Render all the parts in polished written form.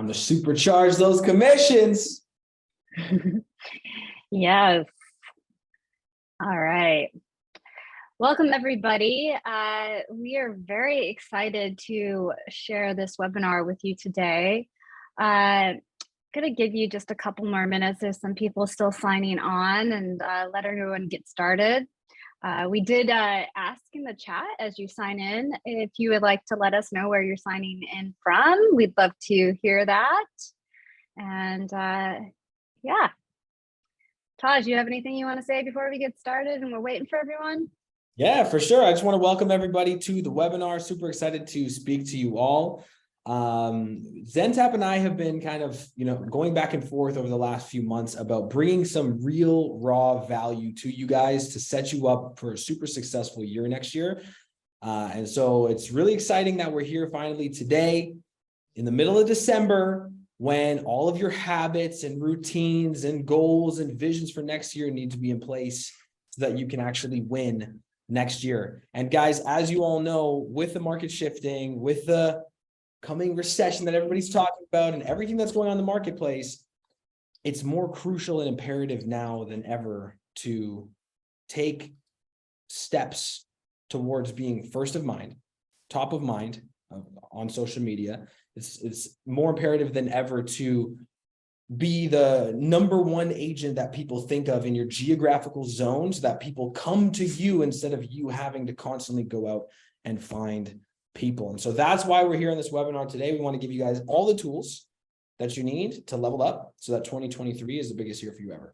Time to supercharge those commissions. Yes. All right. Welcome, everybody. We are very excited to share this webinar with you today. Going to give you just a couple more minutes. There's some people still signing on, and let everyone get started. We did ask in the chat as you sign in if you would like to let us know where you're signing in from. We'd love to hear that. And yeah. Tahj, you have anything you want to say before we get started and we're waiting for everyone? Yeah, for sure. I just want to welcome everybody to the webinar. Super excited to speak to you all. Zentap and I have been kind of, going back and forth over the last few months about bringing some real raw value to you guys to set you up for a super successful year next year. And so it's really exciting that we're here finally today in the middle of December, when all of your habits and routines and goals and visions for next year need to be in place so that you can actually win next year. And guys, as you all know, with the market shifting, with the coming recession that everybody's talking about and everything that's going on in the marketplace, it's more crucial and imperative now than ever to take steps towards being first of mind, top of mind on social media. It's more imperative than ever to be the number one agent that people think of in your geographical zone, so that people come to you instead of you having to constantly go out and find people. And so that's why we're here in this webinar today. We want to give you guys all the tools that you need to level up so that 2023 is the biggest year for you ever.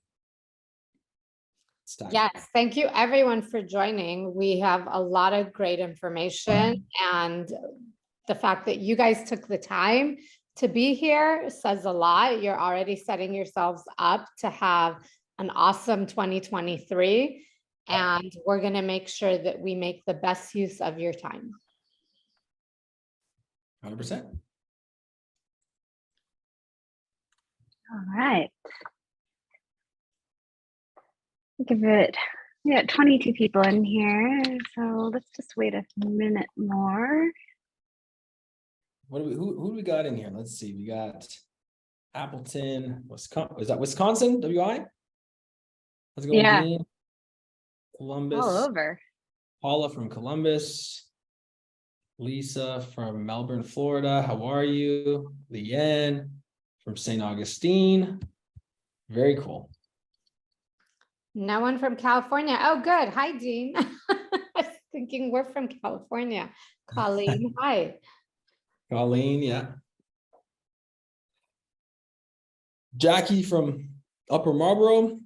Yes, thank you everyone for joining. We have a lot of great information, and the fact that you guys took the time to be here says a lot. You're already setting yourselves up to have an awesome 2023, and we're going to make sure that we make the best use of your time. 100%. All right. Give it, we got 22 people in here, so let's just wait a minute more. Who do we got in here? Let's see. We got Appleton, Wisconsin. Is that Wisconsin? WI? How's it going, Yeah. Dean? Columbus. All over. Paula from Columbus. Lisa from Melbourne, Florida. How are you? Leanne from St. Augustine. Very cool. No one from California. Oh, good. Hi, Dean. I was thinking we're from California. Colleen, hi. Colleen, yeah. Jackie from Upper Marlboro.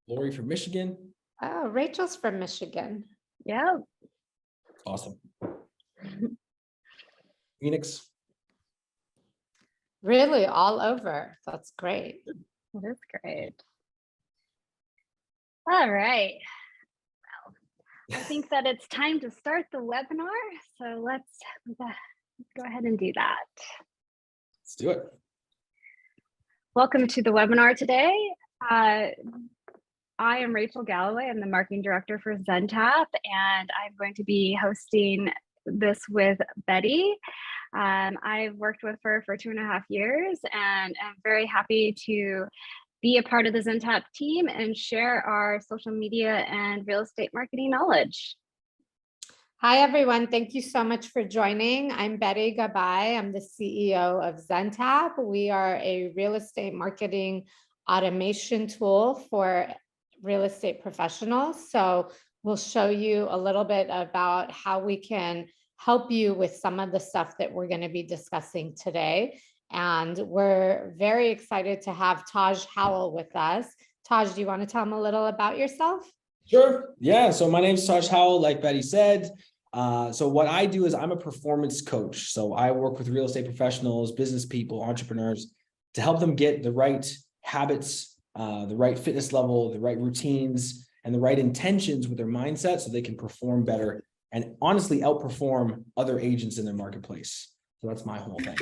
Lori from Michigan. Oh, Rachel's from Michigan. Yeah. Awesome. Phoenix. Really, all over. That's great. That is great. All right. Well, I think that it's time to start the webinar. So let's go ahead and do that. Let's do it. Welcome to the webinar today. I am Rachel Galloway. I'm the marketing director for Zentap, and I'm going to be hosting this with Betty. I've worked with her for 2.5 years, and I'm very happy to be a part of the Zentap team and share our social media and real estate marketing knowledge. Hi, everyone. Thank you so much for joining. I'm Betty Gabay. I'm the CEO of Zentap. We are a real estate marketing automation tool for real estate professionals. So we'll show you a little bit about how we can help you with some of the stuff that we're going to be discussing today. And we're very excited to have Tahj Howell with us. Tahj, do you want to tell them a little about yourself? Sure. Yeah. So my name is Tahj Howell, like Betty said. So what I do is I'm a performance coach. So I work with real estate professionals, business people, entrepreneurs to help them get the right habits, the right fitness level, the right routines, and the right intentions with their mindset so they can perform better and honestly outperform other agents in their marketplace. So that's my whole thing.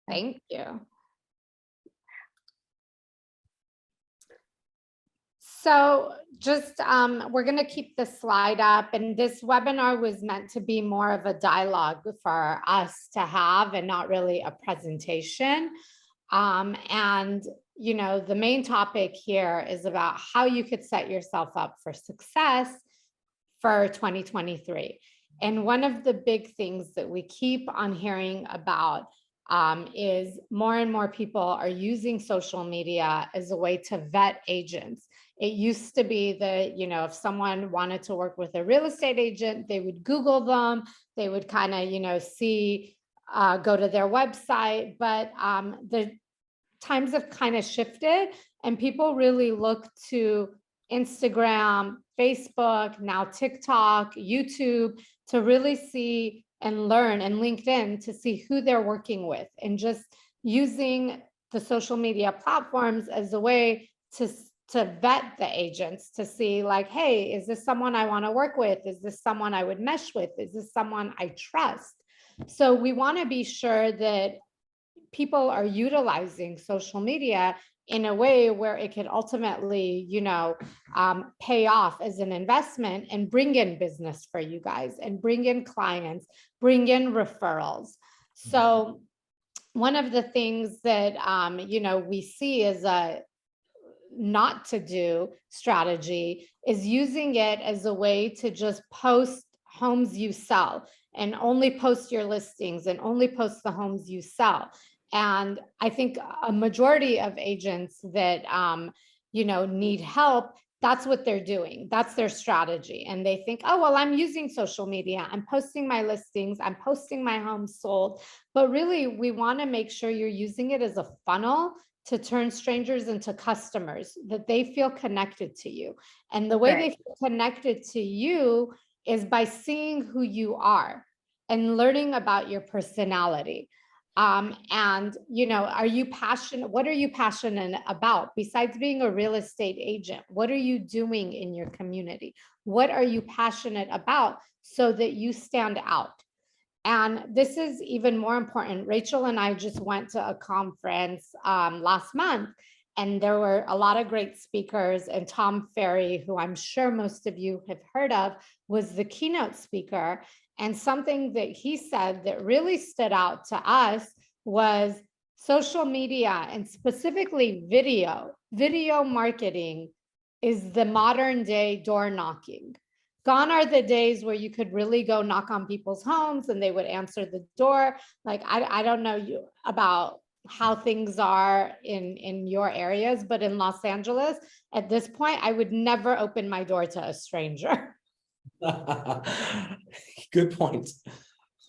Thank you. So just, we're going to keep the slide up, and this webinar was meant to be more of a dialogue for us to have and not really a presentation. And, you know, the main topic here is about how you could set yourself up for success for 2023. And one of the big things that we keep on hearing about is more and more people are using social media as a way to vet agents. It used to be that, you know, if someone wanted to work with a real estate agent, they would Google them, they would kind of, you know, see, go to their website, but the times have kind of shifted and people really look to Instagram, Facebook, now TikTok, YouTube to really see and learn, and LinkedIn to see who they're working with, and just using the social media platforms as a way to vet the agents, to see like, hey, is this someone I want to work with? Is this someone I would mesh with? Is this someone I trust? So we want to be sure that people are utilizing social media in a way where it could ultimately, you know, pay off as an investment and bring in business for you guys and bring in clients, bring in referrals. So one of the things that, you know, we see as a not to do strategy is using it as a way to just post homes you sell and only post your listings and only post the homes you sell. And I think a majority of agents that, you know, need help, that's what they're doing. That's their strategy. And they think, oh, well, I'm using social media. I'm posting my listings. I'm posting my homes sold. But really, we want to make sure you're using it as a funnel to turn strangers into customers, that they feel connected to you. And the way they feel connected to you is by seeing who you are and learning about your personality. And, you know, are you passionate? What are you passionate about besides being a real estate agent? What are you doing in your community? What are you passionate about so that you stand out? And this is even more important. Rachel and I just went to a conference last month, and there were a lot of great speakers, and Tom Ferry, who I'm sure most of you have heard of, was the keynote speaker. And something that he said that really stood out to us was social media, and specifically video marketing is the modern day door knocking. Gone are the days where you could really go knock on people's homes and they would answer the door. Like, I don't know you about how things are in your areas, but in Los Angeles, at this point, I would never open my door to a stranger. Good point.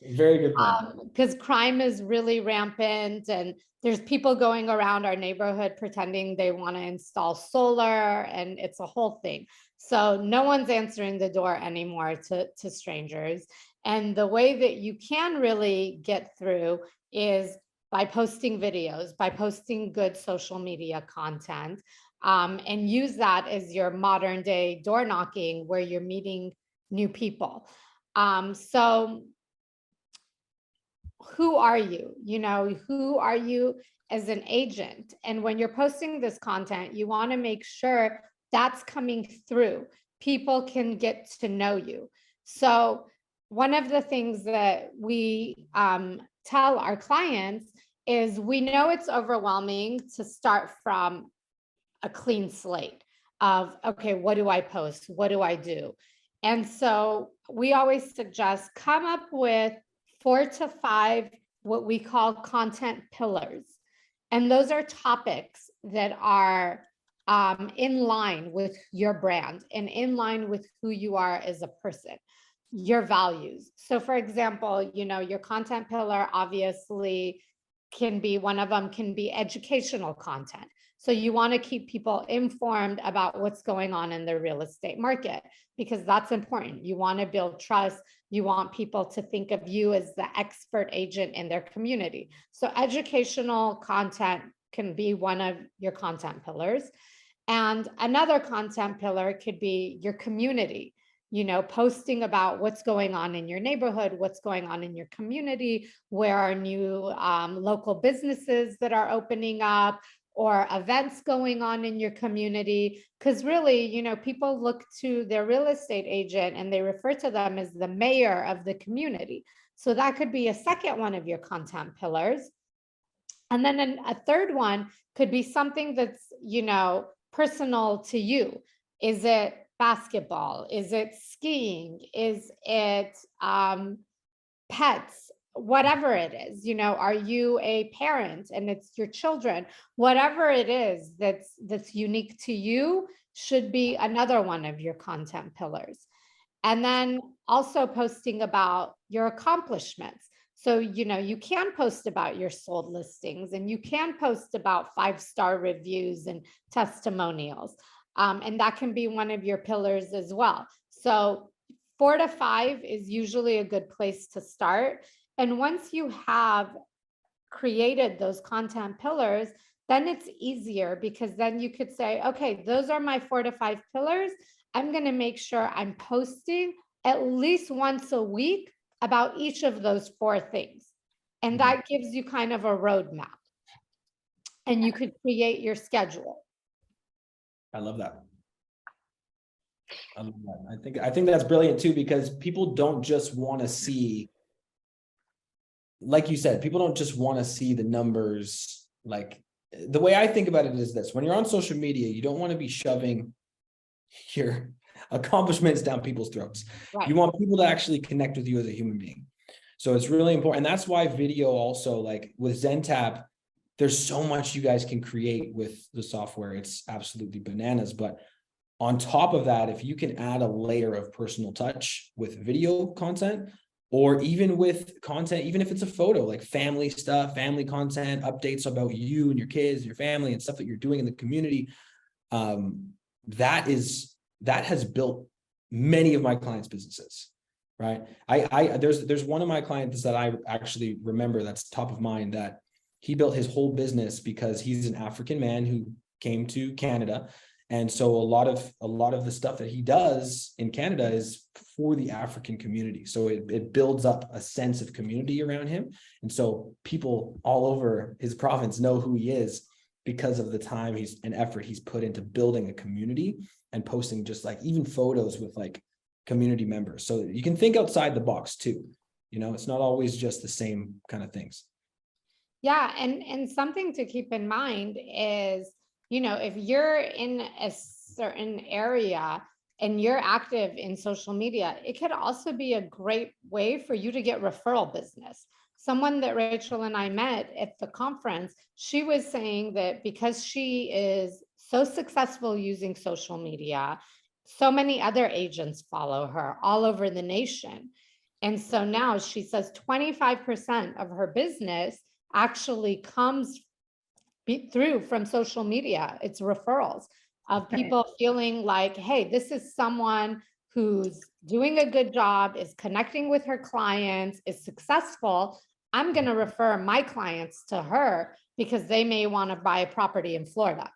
Very good point. Because crime is really rampant, and there's people going around our neighborhood pretending they want to install solar, and it's a whole thing. So no one's answering the door anymore to strangers. And the way that you can really get through is by posting videos, by posting good social media content, and use that as your modern day door knocking where you're meeting new people. So who are you? You know, who are you as an agent? And when you're posting this content, you want to make sure that's coming through. People can get to know you. So one of the things that we tell our clients is, we know it's overwhelming to start from a clean slate of, okay, what do I post? What do I do? And so we always suggest come up with 4 to 5 what we call content pillars. And those are topics that are in line with your brand and in line with who you are as a person, your values. So for example, you know, your content pillar obviously can be, one of them can be educational content. So you want to keep people informed about what's going on in the real estate market, because that's important. You want to build trust. You want people to think of you as the expert agent in their community. So educational content can be one of your content pillars. And another content pillar could be your community, you know, posting about what's going on in your neighborhood, what's going on in your community, where are new local businesses that are opening up, or events going on in your community. Because really, people look to their real estate agent and they refer to them as the mayor of the community. So that could be a second one of your content pillars. And then a third one could be something that's, personal to you. Is it basketball? Is it skiing? Is it pets? Whatever it is, are you a parent and it's your children? Whatever it is that's unique to you should be another one of your content pillars. And then also posting about your accomplishments. So, you can post about your sold listings, and you can post about 5-star reviews and testimonials. And that can be one of your pillars as well. So 4 to 5 is usually a good place to start. And once you have created those content pillars, then it's easier, because then you could say, okay, those are my 4 to 5 pillars. I'm going to make sure I'm posting at least once a week about each of those 4 things. And that gives you kind of a roadmap. And you could create your schedule. I love that. I love that. I think that's brilliant too, because people don't just want to see, like you said, people don't just want to see the numbers. Like, the way I think about it is this: when you're on social media, you don't want to be shoving your accomplishments down people's throats. Right. You want people to actually connect with you as a human being. So it's really important. And that's why video also, like with Zentap, there's so much you guys can create with the software. It's absolutely bananas. But on top of that, if you can add a layer of personal touch with video content, or even with content, even if it's a photo, like family stuff, family content, updates about you and your kids, your family, and stuff that you're doing in the community, that has built many of my clients' businesses, right? There's one of my clients that I actually remember that's top of mind, that he built his whole business because he's an African man who came to Canada. And so a lot of the stuff that he does in Canada is for the African community. So it builds up a sense of community around him. And so people all over his province know who he is because of the time and effort he's put into building a community and posting just like even photos with like community members. So you can think outside the box too. It's not always just the same kind of things. Yeah. And something to keep in mind is, if you're in a certain area and you're active in social media, it could also be a great way for you to get referral business. Someone that Rachel and I met at the conference, she was saying that because she is so successful using social media, so many other agents follow her all over the nation. And so now she says 25% of her business actually comes through from social media. It's referrals of people feeling like, hey, this is someone who's doing a good job, is connecting with her clients, is successful. I'm going to refer my clients to her because they may want to buy a property in Florida.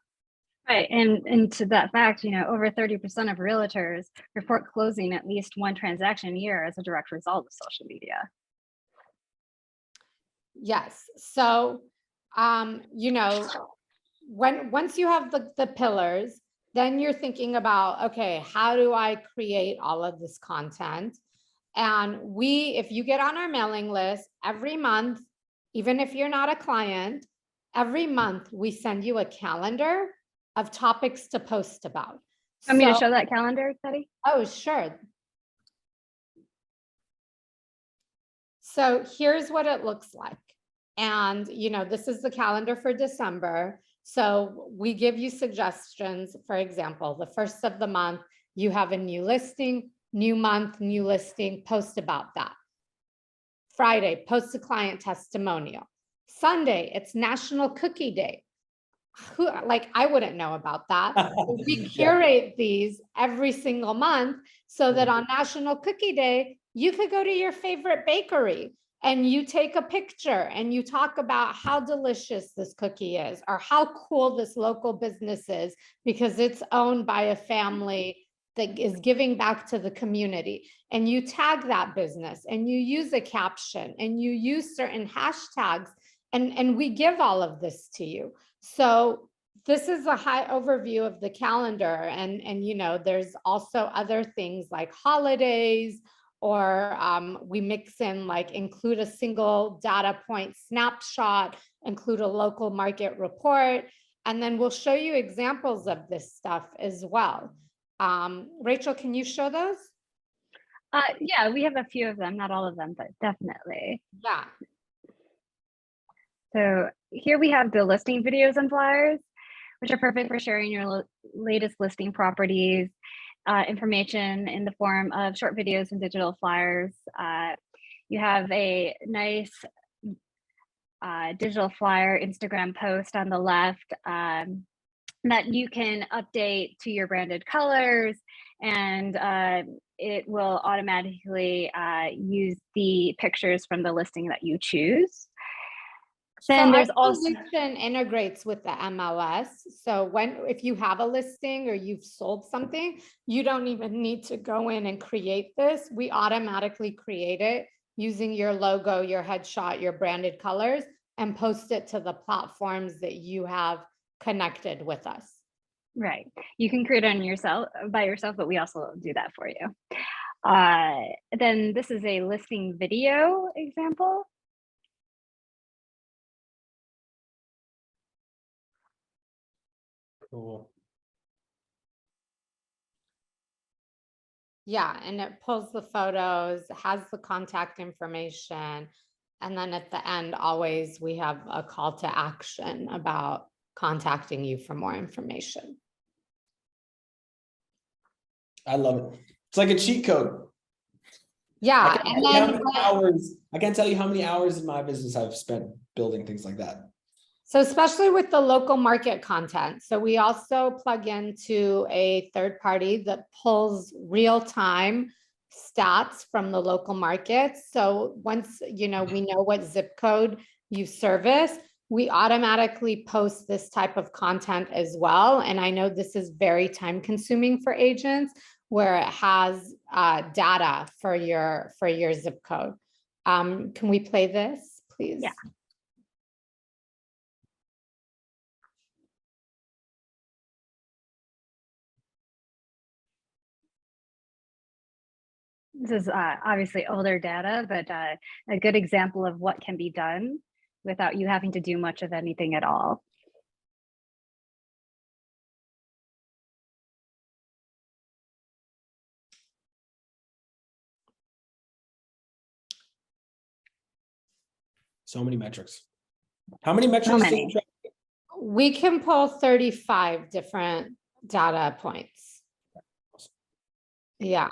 Right. And to that fact, over 30% of realtors report closing at least one transaction a year as a direct result of social media. Yes. So once you have the pillars, then you're thinking about, okay, how do I create all of this content? And if you get on our mailing list every month, even if you're not a client, every month we send you a calendar of topics to post about. Want me to show that calendar, Betty? Oh, sure. So here's what it looks like. And, this is the calendar for December. So we give you suggestions. For example, the first of the month, you have a new listing, new month, new listing, post about that. Friday, post a client testimonial. Sunday, it's National Cookie Day. I wouldn't know about that. We curate these every single month so that on National Cookie Day, you could go to your favorite bakery and you take a picture and you talk about how delicious this cookie is, or how cool this local business is because it's owned by a family that is giving back to the community. And you tag that business and you use a caption and you use certain hashtags, and we give all of this to you. So this is a high overview of the calendar, and you know, there's also other things like holidays, or we mix in like include a single data point snapshot, include a local market report, and then we'll show you examples of this stuff as well. Rachel, can you show those? Yeah, we have a few of them, not all of them, but definitely. Yeah. So here we have the listing videos and flyers, which are perfect for sharing your latest listing properties, information in the form of short videos and digital flyers. You have a nice digital flyer Instagram post on the left that you can update to your branded colors, and it will automatically use the pictures from the listing that you choose. Then there's also solution integrates with the MLS. So if you have a listing or you've sold something, you don't even need to go in and create this. We automatically create it using your logo, your headshot, your branded colors, and post it to the platforms that you have connected with us. Right. You can create it by yourself, but we also do that for you. Then this is a listing video example. Cool. Yeah, and it pulls the photos, has the contact information, and then at the end, always we have a call to action about contacting you for more information. I love it. It's like a cheat code. Yeah, and then I can't tell you how many hours in my business I've spent building things like that. So especially with the local market content. So we also plug into a third party that pulls real-time stats from the local markets. So once, you know, we know what zip code you service, we automatically post this type of content as well. And I know this is very time consuming for agents, where it has data for your zip code. Can we play this, please? Yeah. This is obviously older data, but a good example of what can be done without you having to do much of anything at all. So many metrics. How many metrics? So many. We can pull 35 different data points. Yeah.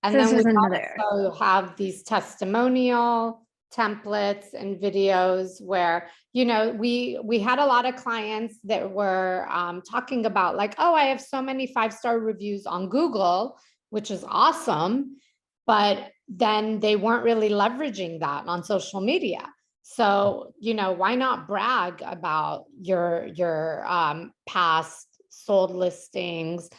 And So then this we is another. also have these testimonial templates and videos where, you know, we had a lot of clients that were talking about like, oh, I have so many 5-star reviews on Google, which is awesome, but then they weren't really leveraging that on social media. So, you know, why not brag about your past sold listings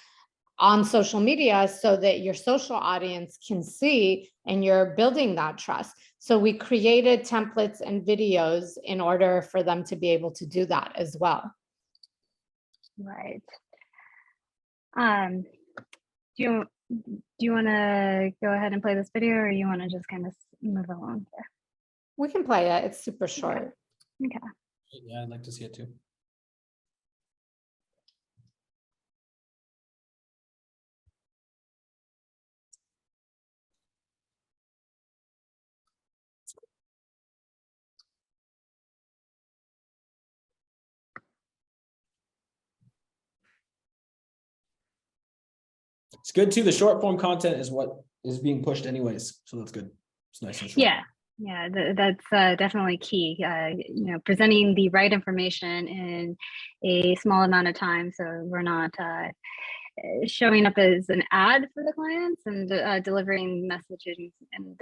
on social media so that your social audience can see and you're building that trust. So we created templates and videos in order for them to be able to do that as well. Right. Do you want to go ahead and play this video, or you want to just kind of move along here? We can play it. It's super short. Okay. Yeah, I'd like to see it too. It's good too. The short form content is what is being pushed anyways. So that's good. It's nice and short. Yeah, that's definitely key. You know, presenting the right information in a small amount of time, so we're not showing up as an ad for the clients, and delivering messaging and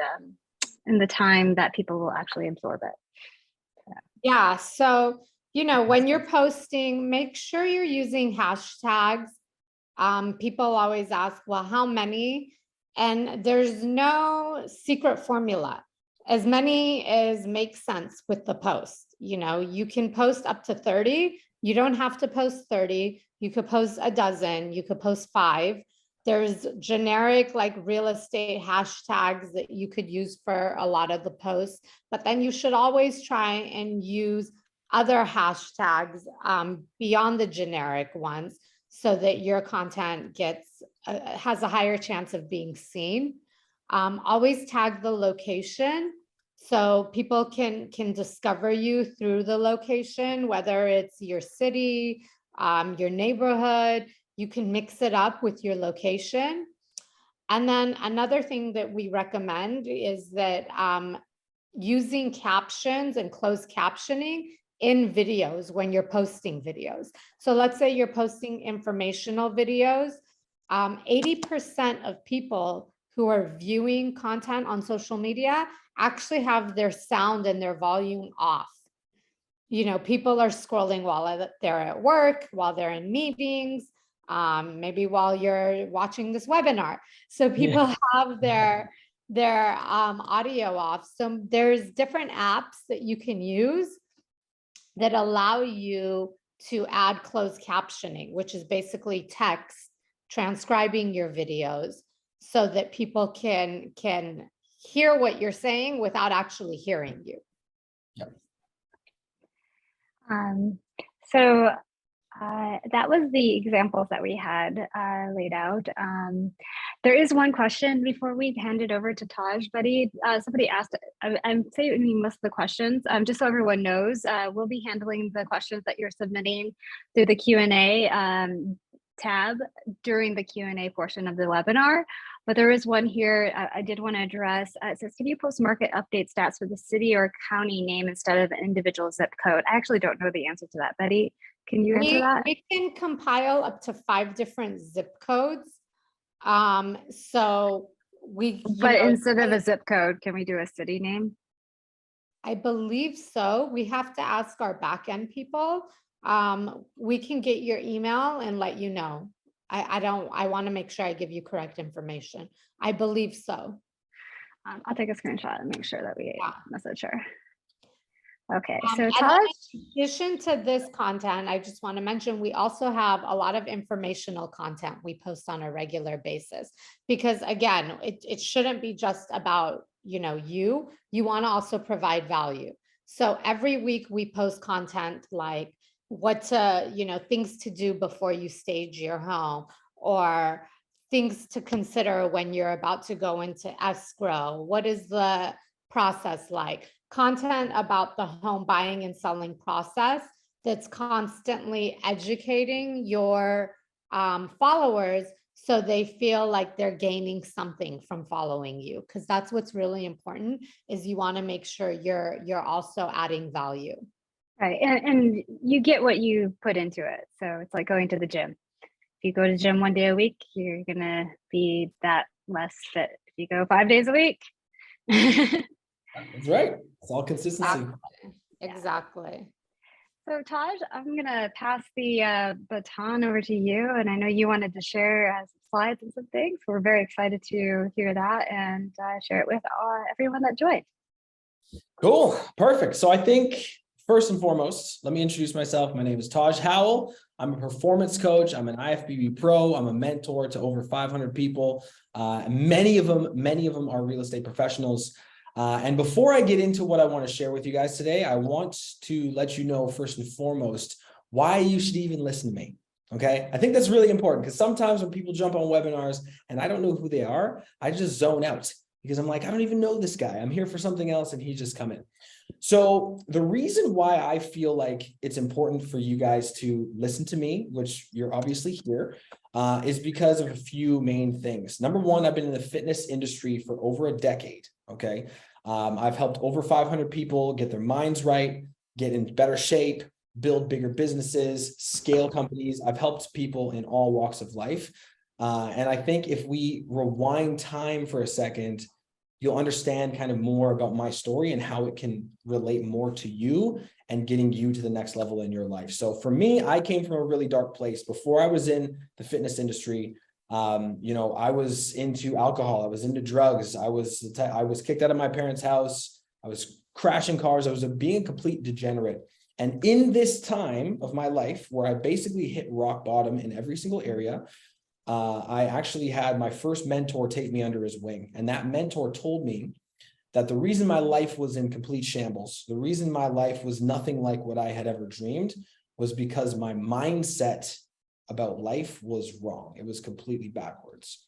in the time that people will actually absorb it. Yeah. So, you know, when you're posting, make sure you're using hashtags. People always ask, well, how many? And there's no secret formula. as many as makes sense with the post. You know, you can post up to 30. You don't have to post 30. You could post a dozen, you could post 5. There's generic like real estate hashtags that you could use for a lot of the posts, but then you should always try and use other hashtags beyond the generic ones so that your content gets has a higher chance of being seen. Always tag the location so people can discover you through the location, whether it's your city, your neighborhood. You can mix it up with your location. And then another thing that we recommend is that using captions and closed captioning in videos when you're posting videos. So let's say you're posting informational videos. 80% of people who are viewing content on social media actually have their sound and their volume off. You know, people are scrolling while they're at work, while they're in meetings, maybe while you're watching this webinar. So people have their audio off. So there's different apps that you can use that allow you to add closed captioning, which is basically text transcribing your videos so that people can hear what you're saying without actually hearing you. Yep. So that was the examples that we had laid out. There is one question before we hand it over to Tahj, buddy. Somebody asked, I'm saving most of the questions, just so everyone knows, we'll be handling the questions that you're submitting through the Q&A tab during the Q&A portion of the webinar. But there is one here I did want to address. It says, can you post market update stats for the city or county name instead of an individual zip code? I actually don't know the answer to that, Betty. Can you answer that? We can compile up to 5 different zip codes. So but instead of a zip code, can we do a city name? I believe so. We have to ask our back-end people. We can get your email and let you know. I want to make sure I give you correct information. I believe so. I'll take a screenshot and make sure that we message her. Okay, so Tahj, in addition to this content, I just want to mention we also have a lot of informational content we post on a regular basis, because again, it shouldn't be just about, you know, you want to also provide value. So every week we post content like what to, you know, things to do before you stage your home, or things to consider when you're about to go into escrow. What is the process like? Content about the home buying and selling process that's constantly educating your followers so they feel like they're gaining something from following you, because that's what's really important, is you want to make sure you're also adding value. Right, and you get what you put into it. So it's like going to the gym. If you go to the gym 1 day a week, you're gonna be that less fit. If you go 5 days a week. That's right. It's all consistency. Exactly. So Tahj, I'm gonna pass the baton over to you, and I know you wanted to share some slides and some things. We're very excited to hear that and share it with everyone that joined. Cool, perfect. So I think first and foremost, let me introduce myself. My name is Tahj Howell. I'm a performance coach. I'm an IFBB pro. I'm a mentor to over 500 people. Many of them are real estate professionals. And before I get into what I want to share with you guys today, I want to let you know first and foremost why you should even listen to me. Okay, I think that's really important, because sometimes when people jump on webinars and I don't know who they are, I just zone out because I'm like, I don't even know this guy. I'm here for something else and he's just come in. So the reason why I feel like it's important for you guys to listen to me, which you're obviously here, is because of a few main things. Number one, I've been in the fitness industry for over a decade. Okay. I've helped over 500 people get their minds right, get in better shape, build bigger businesses, scale companies. I've helped people in all walks of life. And I think if we rewind time for a second, you'll understand kind of more about my story and how it can relate more to you and getting you to the next level in your life. So for me, I came from a really dark place. Before I was in the fitness industry, I was into alcohol. I was into drugs. I was kicked out of my parents' house. I was crashing cars. I was being a complete degenerate. And in this time of my life where I basically hit rock bottom in every single area, I actually had my first mentor take me under his wing. And that mentor told me that the reason my life was in complete shambles, the reason my life was nothing like what I had ever dreamed, was because my mindset about life was wrong. It was completely backwards.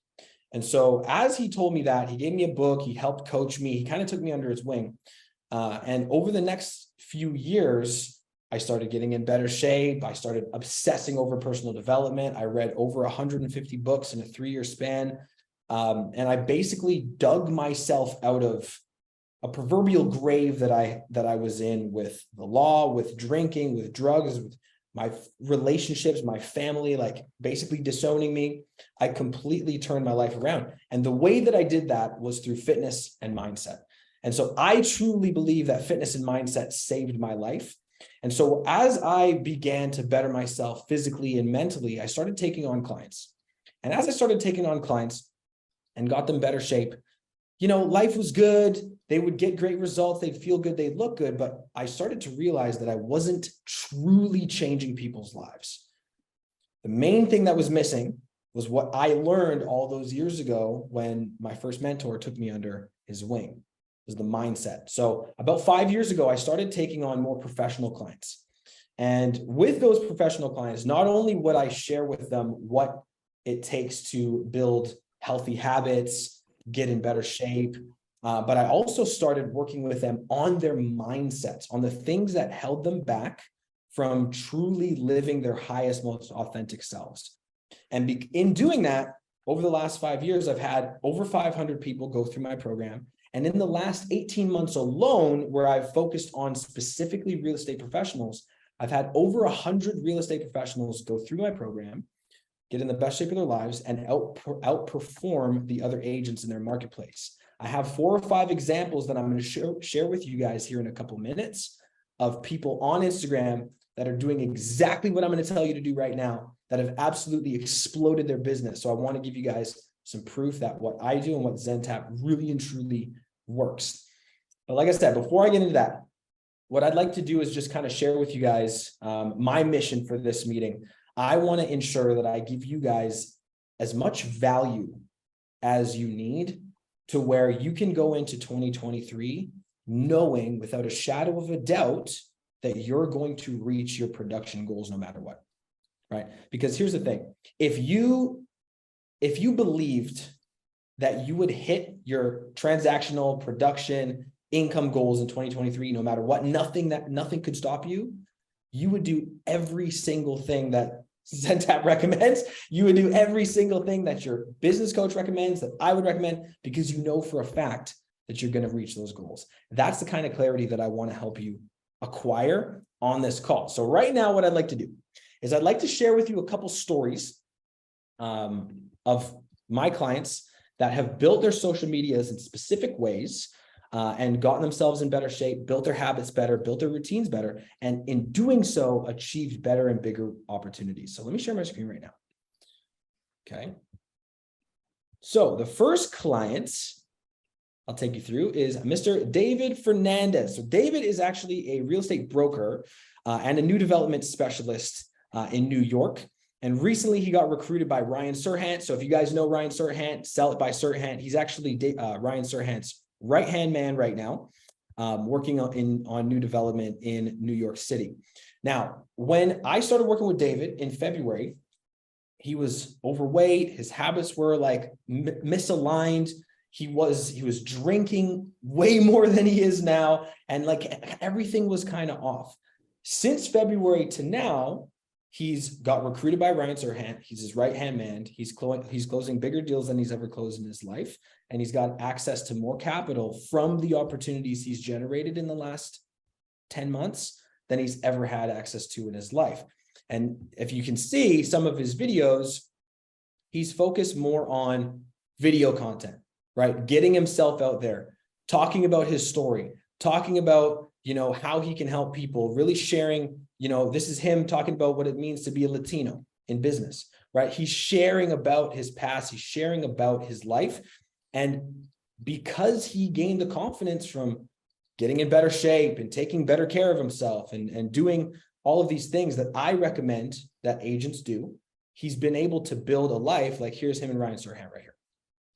And so as he told me that, he gave me a book, he helped coach me, he kind of took me under his wing. And over the next few years, I started getting in better shape. I started obsessing over personal development. I read over 150 books in a 3-year span. And I basically dug myself out of a proverbial grave that I was in with the law, with drinking, with drugs, with my relationships, my family, like basically disowning me. I completely turned my life around. And the way that I did that was through fitness and mindset. And so I truly believe that fitness and mindset saved my life. And so as I began to better myself physically and mentally, I started taking on clients. And as I started taking on clients and got them better shape, life was good. They would get great results. They'd feel good. They'd look good. But I started to realize that I wasn't truly changing people's lives. The main thing that was missing was what I learned all those years ago when my first mentor took me under his wing. Was the mindset. So about 5 years ago, I started taking on more professional clients. And with those professional clients, not only would I share with them what it takes to build healthy habits, get in better shape, but I also started working with them on their mindsets, on the things that held them back from truly living their highest, most authentic selves. And in doing that, over the last 5 years, I've had over 500 people go through my program. And in the last 18 months alone, where I've focused on specifically real estate professionals, I've had over 100 real estate professionals go through my program, get in the best shape of their lives, and outperform the other agents in their marketplace. I have 4 or 5 examples that I'm going to share with you guys here in a couple minutes of people on Instagram that are doing exactly what I'm going to tell you to do right now, that have absolutely exploded their business. So I want to give you guys some proof that what I do and what Zentap really and truly works. But like I said, before I get into that, what I'd like to do is just kind of share with you guys my mission for this meeting. I want to ensure that I give you guys as much value as you need to where you can go into 2023 knowing without a shadow of a doubt that you're going to reach your production goals no matter what, right? Because here's the thing. If you believed that you would hit your transactional production income goals in 2023, no matter what, nothing could stop you, you would do every single thing that Zentap recommends. You would do every single thing that your business coach recommends, that I would recommend, because you know for a fact that you're going to reach those goals. That's the kind of clarity that I want to help you acquire on this call. So right now, what I'd like to do is I'd like to share with you a couple stories of my clients that have built their social medias in specific ways and gotten themselves in better shape, built their habits better, built their routines better, and in doing so, achieved better and bigger opportunities. So let me share my screen right now. Okay. So the first client I'll take you through is Mr. David Fernandez. So David is actually a real estate broker and a new development specialist in New York. And recently he got recruited by Ryan Serhant. So if you guys know Ryan Serhant, Sell It by Serhant, he's actually Ryan Serhant's right-hand man right now, working on new development in New York City. Now, when I started working with David in February, he was overweight. His habits were like misaligned. He was drinking way more than he is now. And like everything was kind of off. Since February to now, he's got recruited by Ryan Serhant. He's his right-hand man. He's closing bigger deals than he's ever closed in his life. And he's got access to more capital from the opportunities he's generated in the last 10 months than he's ever had access to in his life. And if you can see some of his videos, he's focused more on video content, right? Getting himself out there, talking about his story, talking about, how he can help people, really sharing, this is him talking about what it means to be a Latino in business, right? He's sharing about his past. He's sharing about his life. And because he gained the confidence from getting in better shape and taking better care of himself and doing all of these things that I recommend that agents do. He's been able to build a life like here's him and Ryan Serhant right here.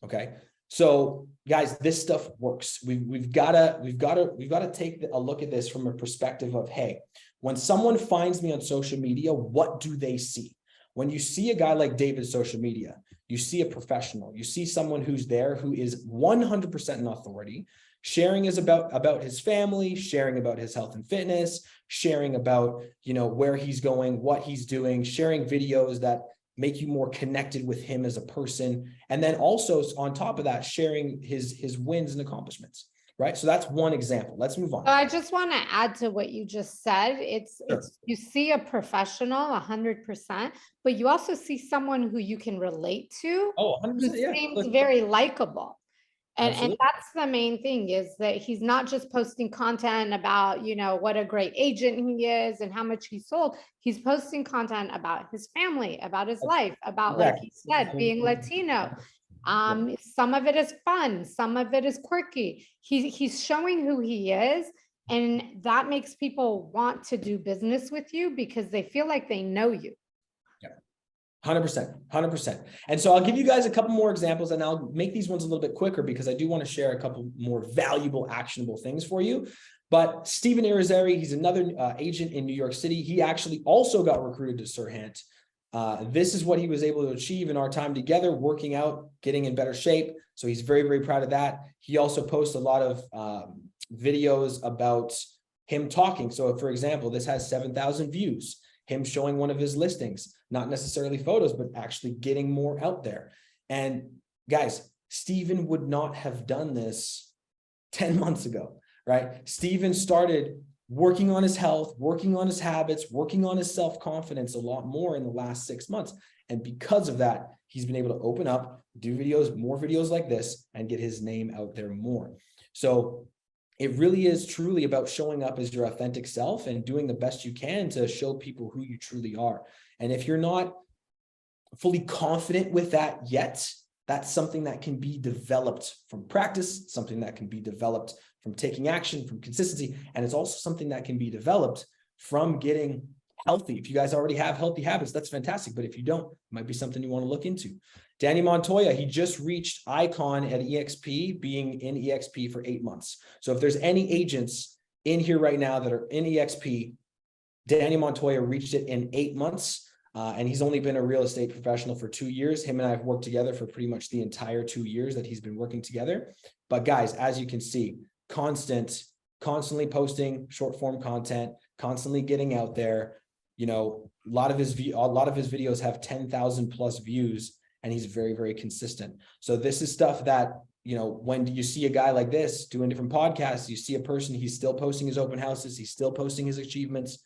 Okay. So guys, this stuff works. We've got to take a look at this from a perspective of, hey, when someone finds me on social media, what do they see? When you see a guy like David's social media, you see a professional, you see someone who's there who is 100% an authority, sharing is about his family, sharing about his health and fitness, sharing about, where he's going, what he's doing, sharing videos that make you more connected with him as a person. And then also on top of that, sharing his wins and accomplishments, right? So that's one example. Let's move on. So I just want to add to what you just said. It's you see a professional 100%, but you also see someone who you can relate to. Oh, 100%, who yeah. seems very likable. And Absolutely. that's the main thing, is that he's not just posting content about, what a great agent he is and how much he sold. He's posting content about his family, about his life, about, like he said, being Latino. Some of it is fun, some of it is quirky. He's showing who he is, and that makes people want to do business with you because they feel like they know you. 100%. And so I'll give you guys a couple more examples, and I'll make these ones a little bit quicker because I do want to share a couple more valuable, actionable things for you. But Steven Irizarry, he's another agent in New York City. He actually also got recruited to Serhant. This is what he was able to achieve in our time together, working out, getting in better shape. So he's very, very proud of that. He also posts a lot of videos about him talking. So for example, this has 7,000 views. Him showing one of his listings, not necessarily photos, but actually getting more out there. And guys, Steven would not have done this 10 months ago, right? Steven started working on his health, working on his habits, working on his self-confidence a lot more in the last 6 months. And because of that, he's been able to open up, do videos, more videos like this, and get his name out there more. So it really is truly about showing up as your authentic self and doing the best you can to show people who you truly are. And if you're not fully confident with that yet, that's something that can be developed from practice, something that can be developed from taking action, from consistency. And it's also something that can be developed from getting healthy. If you guys already have healthy habits, that's fantastic. But if you don't, it might be something you want to look into. Danny Montoya, he just reached icon at EXP, being in EXP for 8 months. So if there's any agents in here right now that are in EXP, Danny Montoya reached it in 8 months. And he's only been a real estate professional for 2 years. Him and I have worked together for pretty much the entire 2 years that he's been working together. But guys, as you can see, constantly posting short form content, constantly getting out there. A lot of his videos have 10,000 plus views, and he's very, very consistent. So this is stuff that, when you see a guy like this doing different podcasts, you see a person, he's still posting his open houses, he's still posting his achievements,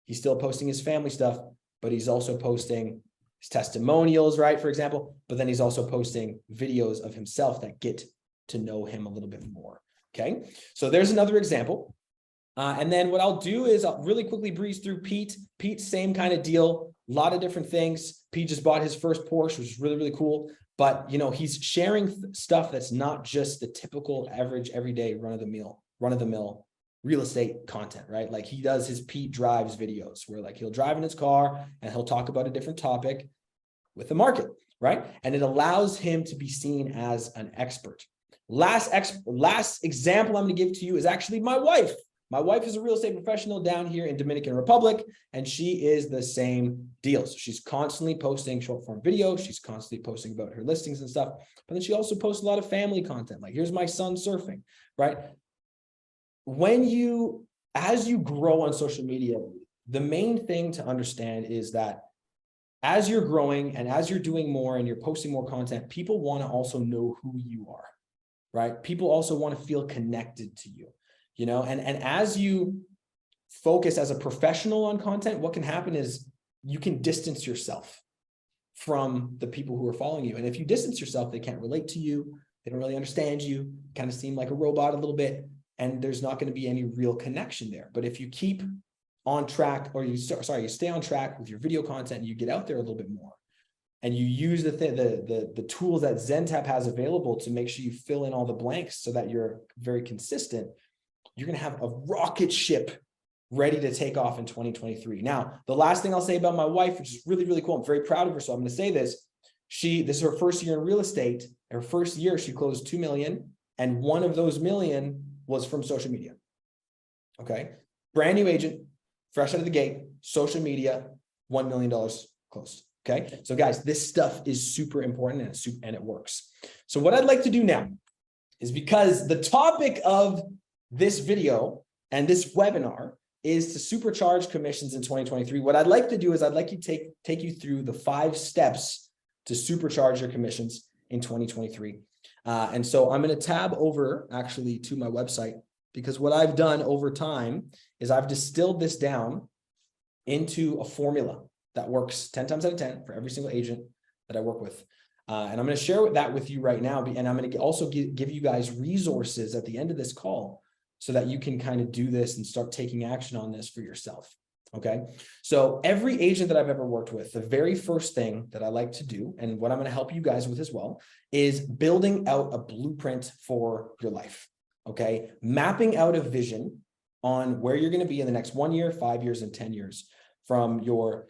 he's still posting his family stuff, but he's also posting his testimonials, right? For example, but then he's also posting videos of himself that get to know him a little bit more. Okay. So there's another example. And then what I'll do is I'll really quickly breeze through Pete. Pete, same kind of deal, a lot of different things. Pete just bought his first Porsche, which is really, really cool. But, he's sharing stuff that's not just the typical average, everyday run of the mill real estate content, right? Like he does his Pete Drives videos where like he'll drive in his car and he'll talk about a different topic with the market, right? And it allows him to be seen as an expert. Last example I'm going to give to you is actually my wife. My wife is a real estate professional down here in Dominican Republic, and she is the same deal. So she's constantly posting short form videos. She's constantly posting about her listings and stuff. But then she also posts a lot of family content. Like here's my son surfing, right? As you grow on social media, the main thing to understand is that as you're growing and as you're doing more and you're posting more content, people want to also know who you are, right? People also want to feel connected to you. And as you focus as a professional on content, what can happen is you can distance yourself from the people who are following you. And if you distance yourself, they can't relate to you. They don't really understand you, kind of seem like a robot a little bit, and there's not going to be any real connection there. But if you keep on track, or you stay on track with your video content, and you get out there a little bit more, and you use the tools that Zentap has available to make sure you fill in all the blanks so that you're very consistent, you're going to have a rocket ship ready to take off in 2023. Now, the last thing I'll say about my wife, which is really, really cool. I'm very proud of her. So I'm going to say this. This is her first year in real estate. Her first year, she closed 2 million. And one of those million was from social media. Okay. Brand new agent, fresh out of the gate, social media, $1 million closed. Okay. So guys, this stuff is super important and it works. So what I'd like to do now is, because the topic of this video and this webinar is to supercharge commissions in 2023. What I'd like to do is I'd like to take you through the 5 steps to supercharge your commissions in 2023. And so I'm going to tab over actually to my website, because what I've done over time is I've distilled this down into a formula that works 10 times out of 10 for every single agent that I work with. And I'm going to share that with you right now. And I'm going to also give you guys resources at the end of this call so that you can kind of do this and start taking action on this for yourself. Okay. So every agent that I've ever worked with, the very first thing that I like to do, and what I'm going to help you guys with as well, is building out a blueprint for your life. Okay. Mapping out a vision on where you're going to be in the next 1 year, 5 years, and 10 years, from your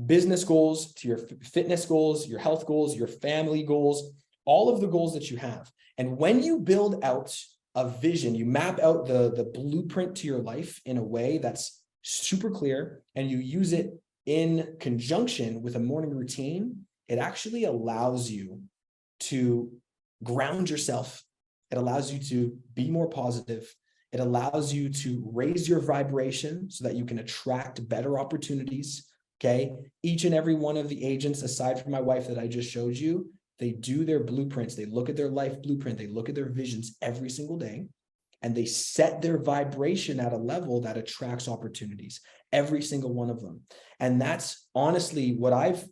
business goals to your fitness goals, your health goals, your family goals, all of the goals that you have. And when you build out a vision, you map out the blueprint to your life in a way that's super clear, and you use it in conjunction with a morning routine, it actually allows you to ground yourself. It allows you to be more positive. It allows you to raise your vibration so that you can attract better opportunities. Okay. Each and every one of the agents, aside from my wife that I just showed you, they do their blueprints. They look at their life blueprint. They look at their visions every single day, and they set their vibration at a level that attracts opportunities, every single one of them. And that's honestly what I've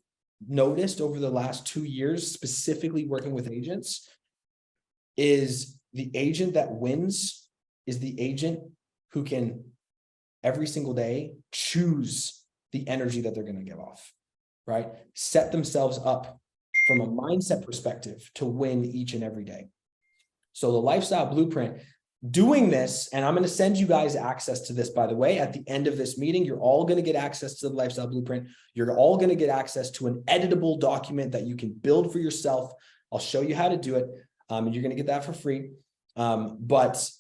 noticed over the last 2 years, specifically working with agents, is the agent that wins is the agent who can every single day choose the energy that they're going to give off, right? Set themselves up from a mindset perspective to win each and every day. So the lifestyle blueprint, doing this, and I'm going to send you guys access to this, by the way, at the end of this meeting. You're all going to get access to the lifestyle blueprint. You're all going to get access to an editable document that you can build for yourself. I'll show you how to do it. And you're going to get that for free. But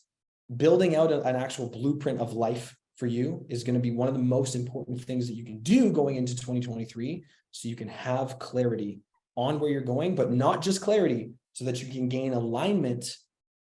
building out an actual blueprint of life for you is going to be one of the most important things that you can do going into 2023, so you can have clarity on where you're going, but not just clarity, so that you can gain alignment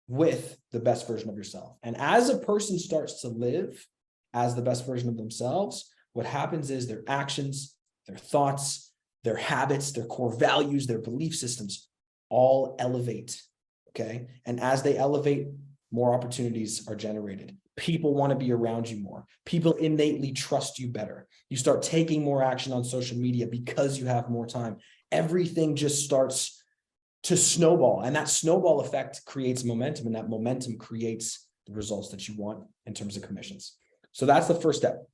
with the best version of yourself. And as a person starts to live as the best version of themselves, what happens is their actions, their thoughts, their habits, their core values, their belief systems all elevate. Okay. And as they elevate, more opportunities are generated. People want to be around you more. People innately trust you better. You start taking more action on social media because you have more time. Everything just starts to snowball, and that snowball effect creates momentum, and that momentum creates the results that you want in terms of commissions. So that's the first step.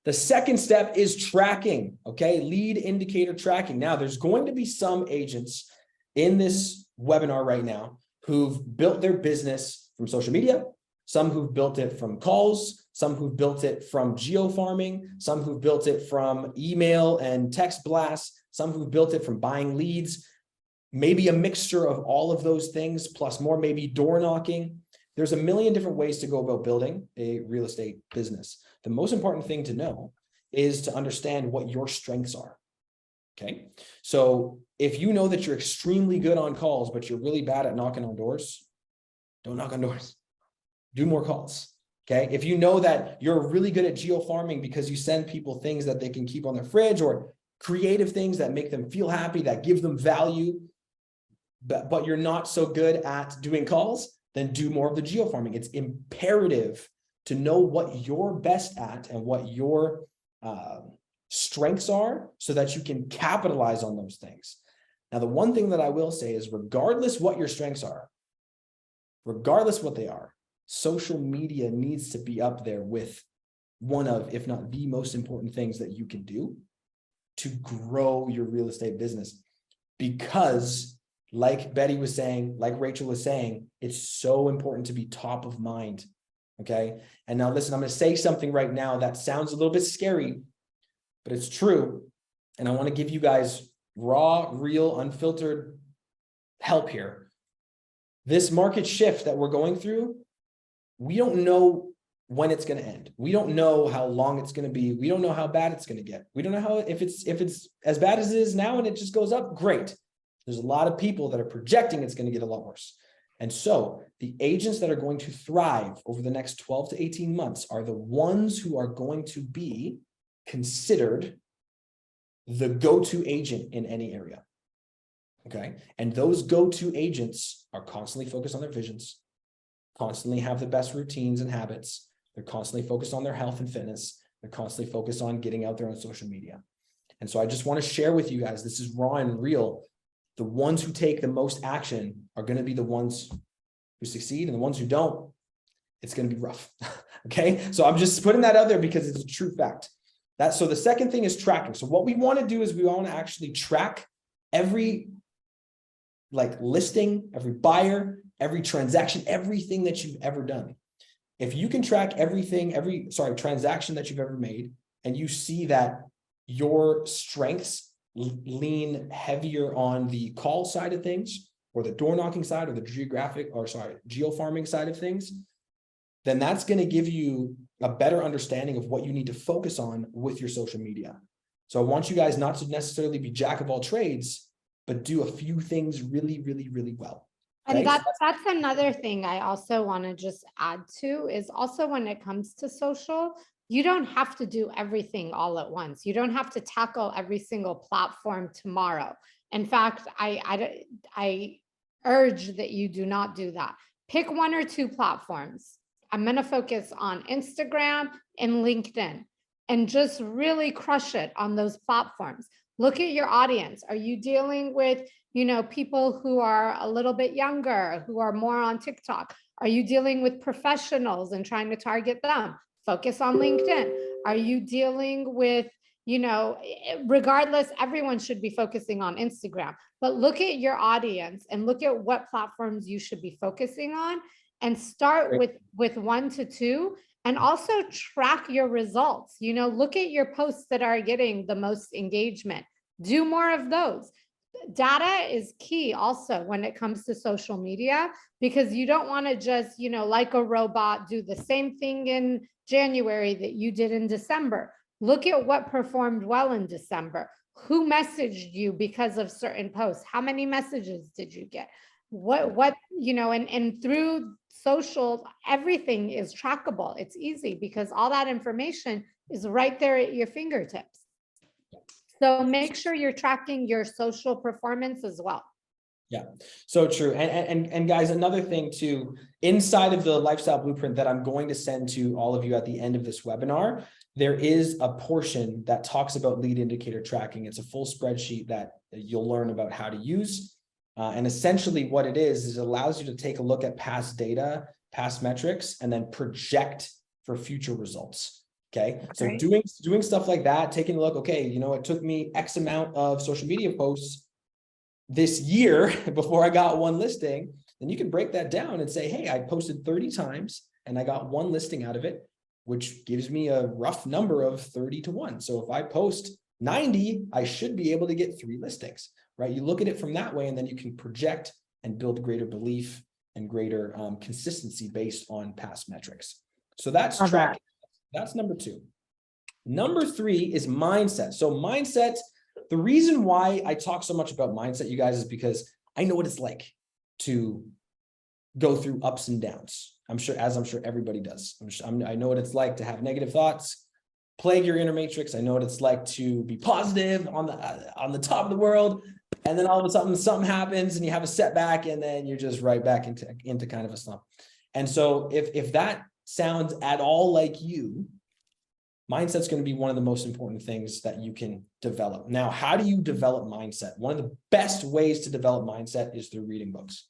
The second step is tracking. Okay. Lead indicator tracking. Now, there's going to be some agents in this webinar right now who've built their business from social media, some who've built it from calls, some who've built it from geo farming, some who've built it from email and text blasts, some who've built it from buying leads, maybe a mixture of all of those things, plus more, maybe door knocking. There's a million different ways to go about building a real estate business. The most important thing to know is to understand what your strengths are. Okay. So if you know that you're extremely good on calls, but you're really bad at knocking on doors, don't knock on doors. Do more calls. Okay. If you know that you're really good at geo farming because you send people things that they can keep on their fridge, or creative things that make them feel happy, that give them value, but you're not so good at doing calls, then do more of the geo farming. It's imperative to know what you're best at and what your strengths are, so that you can capitalize on those things. Now, the one thing that I will say is, regardless what your strengths are, regardless what they are, social media needs to be up there with one of, if not the most important things that you can do to grow your real estate business. Because like Betty was saying, like Rachel was saying, it's so important to be top of mind Okay. And now listen, I'm going to say something right now that sounds a little bit scary, but it's true. And I want to give you guys raw, real, unfiltered help here. This market shift that we're going through, we don't know when it's going to end. We don't know how long it's going to be. We don't know how bad it's going to get. We don't know how, if it's as bad as it is now and it just goes up, great. There's a lot of people that are projecting it's going to get a lot worse. And so the agents that are going to thrive over the next 12 to 18 months are the ones who are going to be considered the go-to agent in any area. Okay. And those go-to agents are constantly focused on their visions, constantly have the best routines and habits. They're constantly focused on their health and fitness. They're constantly focused on getting out there on social media. And so I just want to share with you guys, this is raw and real. The ones who take the most action are going to be the ones who succeed, and the ones who don't, it's going to be rough. Okay. So I'm just putting that out there because it's a true fact. So the second thing is tracking. So what we want to do is we want to actually track every listing, every buyer, every transaction, everything that you've ever done. If you can track everything, every transaction that you've ever made, and you see that your strengths lean heavier on the call side of things, or the door knocking side, or the geo farming side of things, then that's going to give you a better understanding of what you need to focus on with your social media. So I want you guys not to necessarily be jack of all trades, but do a few things really, really, really well. And that's another thing I also want to just add to is also when it comes to social, you don't have to do everything all at once. You don't have to tackle every single platform tomorrow. In fact, I urge that you do not do that. Pick one or two platforms. I'm going to focus on Instagram and LinkedIn and just really crush it on those platforms. Look at your audience. Are you dealing with, people who are a little bit younger, who are more on TikTok? Are you dealing with professionals and trying to target them? Focus on LinkedIn. Are you dealing with, regardless, everyone should be focusing on Instagram, but look at your audience and look at what platforms you should be focusing on and start with 1 to 2. And also track your results. Look at your posts that are getting the most engagement. Do more of those. Data is key also when it comes to social media, because you don't want to just, like a robot, do the same thing in January that you did in December. Look at what performed well in December. Who messaged you because of certain posts? How many messages did you get? And through social, everything is trackable. It's easy because all that information is right there at your fingertips. So make sure you're tracking your social performance as well. Yeah, so true. And guys, another thing too, inside of the lifestyle blueprint that I'm going to send to all of you at the end of this webinar, there is a portion that talks about lead indicator tracking. It's a full spreadsheet that you'll learn about how to use. And essentially what it is it allows you to take a look at past data, past metrics, and then project for future results. Okay. So doing stuff like that, taking a look, okay, it took me X amount of social media posts this year before I got one listing. Then you can break that down and say, hey, I posted 30 times and I got one listing out of it, which gives me a rough number of 30 to 1. So if I post 90, I should be able to get 3 listings. Right? You look at it from that way, and then you can project and build greater belief and greater consistency based on past metrics. So that's tracking. That's number 2. Number 3 is mindset. So mindset, the reason why I talk so much about mindset, you guys, is because I know what it's like to go through ups and downs. I'm sure everybody does. I know what it's like to have negative thoughts plague your inner matrix. I know what it's like to be positive on the top of the world, and then all of a sudden something happens and you have a setback, and then you're just right back into kind of a slump. And so if that sounds at all like you, mindset's going to be one of the most important things that you can develop. Now, how do you develop mindset? One of the best ways to develop mindset is through reading books,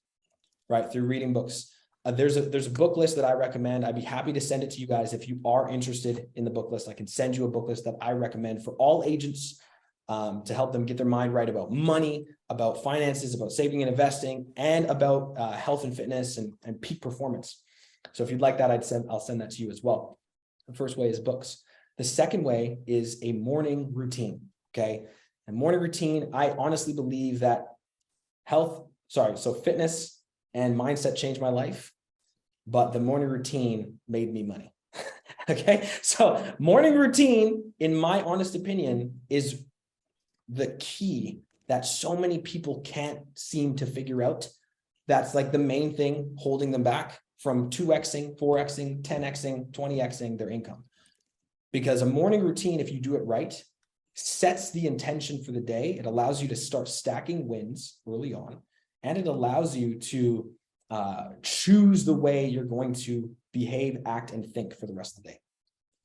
right? Through reading books. There's a book list that I recommend. I'd be happy to send it to you guys if you are interested in the book list. I can send you a book list that I recommend for all agents to help them get their mind right about money, about finances, about saving and investing, and about health and fitness and peak performance. So if you'd like that, I'll send that to you as well. The first way is books. The second way is a morning routine. Okay. And morning routine, I honestly believe that fitness and mindset changed my life, but the morning routine made me money. Okay. So morning routine, in my honest opinion, is the key that so many people can't seem to figure out. That's like the main thing holding them back from 2xing, 4xing, 10xing, 20xing their income. Because a morning routine, if you do it right, sets the intention for the day. It allows you to start stacking wins early on, and it allows you to choose the way you're going to behave, act, and think for the rest of the day.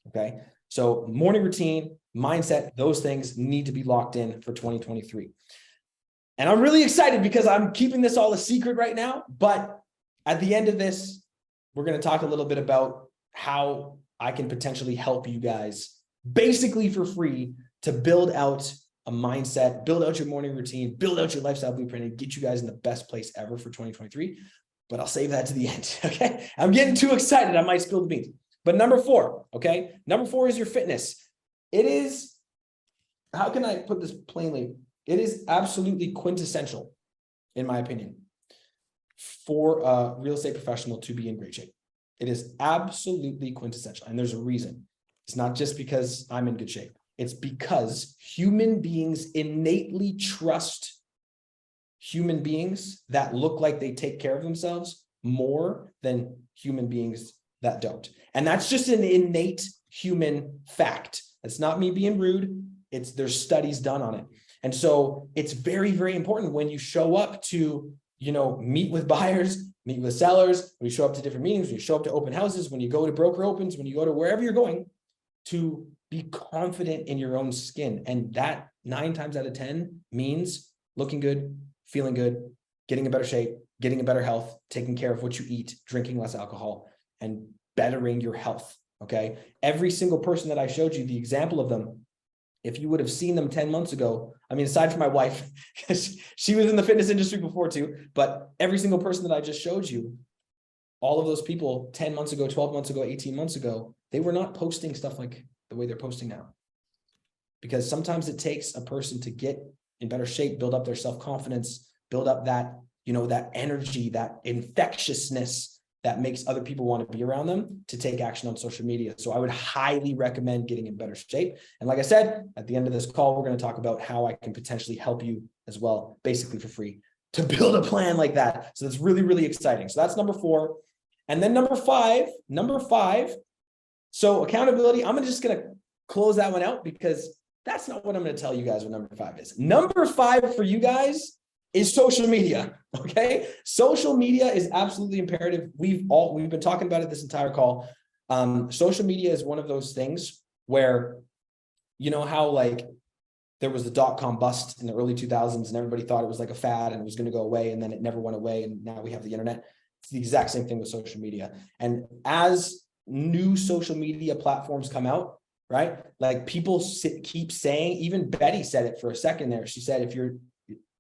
Okay. So morning routine, mindset, those things need to be locked in for 2023. And I'm really excited because I'm keeping this all a secret right now. But at the end of this, we're going to talk a little bit about how I can potentially help you guys basically for free to build out a mindset, build out your morning routine, build out your lifestyle blueprint, and get you guys in the best place ever for 2023. But I'll save that to the end. Okay. I'm getting too excited. I might spill the beans. But number 4, okay. Number 4 is your fitness. It is, how can I put this plainly? It is absolutely quintessential, in my opinion, for a real estate professional to be in great shape. It is absolutely quintessential. And there's a reason. It's not just because I'm in good shape. It's because human beings innately trust human beings that look like they take care of themselves more than human beings that don't. And that's just an innate human fact. It's not me being rude. There's studies done on it. And so it's very, very important when you show up to, meet with buyers, meet with sellers, when you show up to different meetings, when you show up to open houses, when you go to broker opens, when you go to wherever you're going, to be confident in your own skin. And that 9 times out of 10 means looking good, feeling good, getting in better shape, getting in better health, taking care of what you eat, drinking less alcohol, and bettering your health. Okay. Every single person that I showed you the example of them, if you would have seen them 10 months ago, I mean, aside from my wife, because she was in the fitness industry before too, but every single person that I just showed you, all of those people 10 months ago, 12 months ago, 18 months ago, they were not posting stuff like the way they're posting now. Because sometimes it takes a person to get in better shape, build up their self-confidence, build up that, that energy, that infectiousness that makes other people want to be around them to take action on social media. So I would highly recommend getting in better shape. And like I said, at the end of this call, we're going to talk about how I can potentially help you as well, basically for free, to build a plan like that. So that's really, really exciting. So that's number 4. And then number five. So accountability, I'm just going to close that one out because that's not what I'm going to tell you guys what number 5 is. Number 5 for you guys is social media. Okay. Social media is absolutely imperative. We've been talking about it this entire call. Social media is one of those things where, how like there was the .com bust in the early 2000s and everybody thought it was like a fad and it was going to go away. And then it never went away. And now we have the internet. It's the exact same thing with social media. And as new social media platforms come out, right? Like people keep saying, even Betty said it for a second there. She said, if your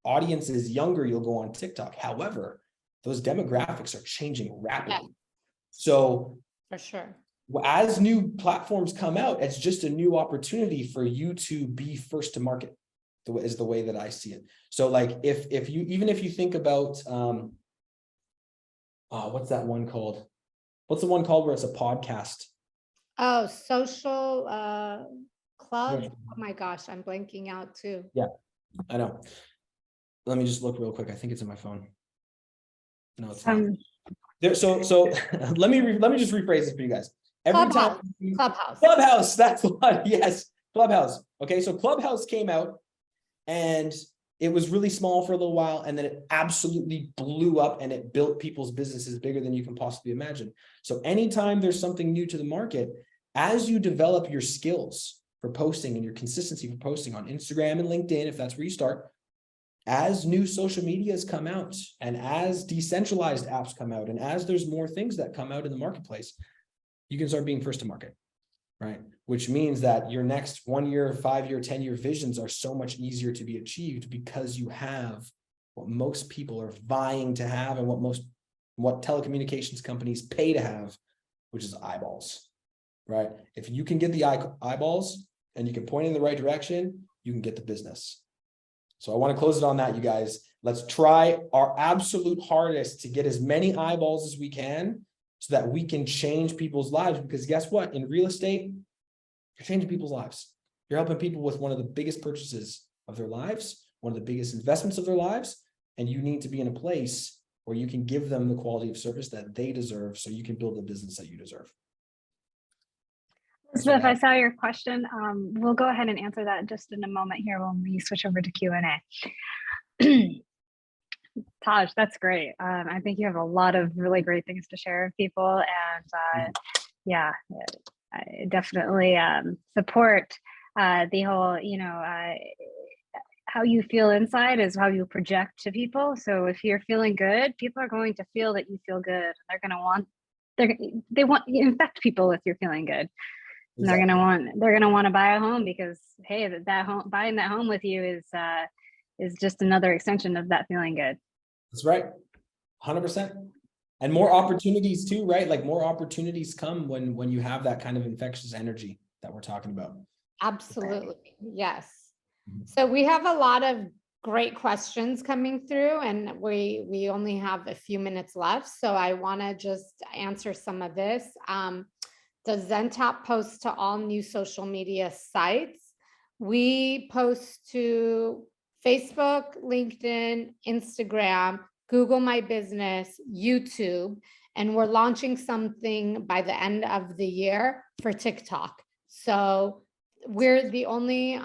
audience is younger, you'll go on TikTok. However, those demographics are changing rapidly. Yeah. So for sure, as new platforms come out, it's just a new opportunity for you to be first to market, is the way that I see it. So like if you think about, what's that one called? What's the one called where it's a podcast? Oh, social club. Oh my gosh, I'm blanking out too. Yeah, I know. Let me just look real quick. I think it's in my phone. No, it's not. There, so let me just rephrase this for you guys. Clubhouse. That's the one. Yes, Clubhouse. Okay, so Clubhouse came out, and it was really small for a little while, and then it absolutely blew up, and it built people's businesses bigger than you can possibly imagine. So anytime there's something new to the market, as you develop your skills for posting and your consistency for posting on Instagram and LinkedIn, if that's where you start, as new social medias come out and as decentralized apps come out and as there's more things that come out in the marketplace, you can start being first to market, right? Which means that your next 1 year, 5 year, 10-year visions are so much easier to be achieved because you have what most people are vying to have and what most what telecommunications companies pay to have, which is eyeballs, right? If you can get the eyeballs and you can point in the right direction, you can get the business. So I want to close it on that, you guys. Let's try our absolute hardest to get as many eyeballs as we can so that we can change people's lives. Because guess what? In real estate, you're changing people's lives. You're helping people with one of the biggest purchases of their lives, one of the biggest investments of their lives, and you need to be in a place where you can give them the quality of service that they deserve so you can build the business that you deserve. So if I saw your question, we'll go ahead and answer that just in a moment here when we switch over to Q&A. Tahj, that's great. I think you have a lot of really great things to share with people, and yeah, I definitely support the whole, how you feel inside is how you project to people. So if you're feeling good, people are going to feel that you feel good. They're going to want, they want you infect people with your feeling good. And they're going to want to buy a home because, hey, that home, buying that home with you is just another extension of that feeling good. That's right. 100%. And more opportunities too, right? Like more opportunities come when you have that kind of infectious energy that we're talking about. Absolutely. Yes. So we have a lot of great questions coming through, and we only have a few minutes left. So I want to just answer some of this. Does Zentap post to all new social media sites? We post to Facebook, LinkedIn, Instagram, Google My Business, YouTube, and we're launching something by the end of the year for TikTok. So we're the only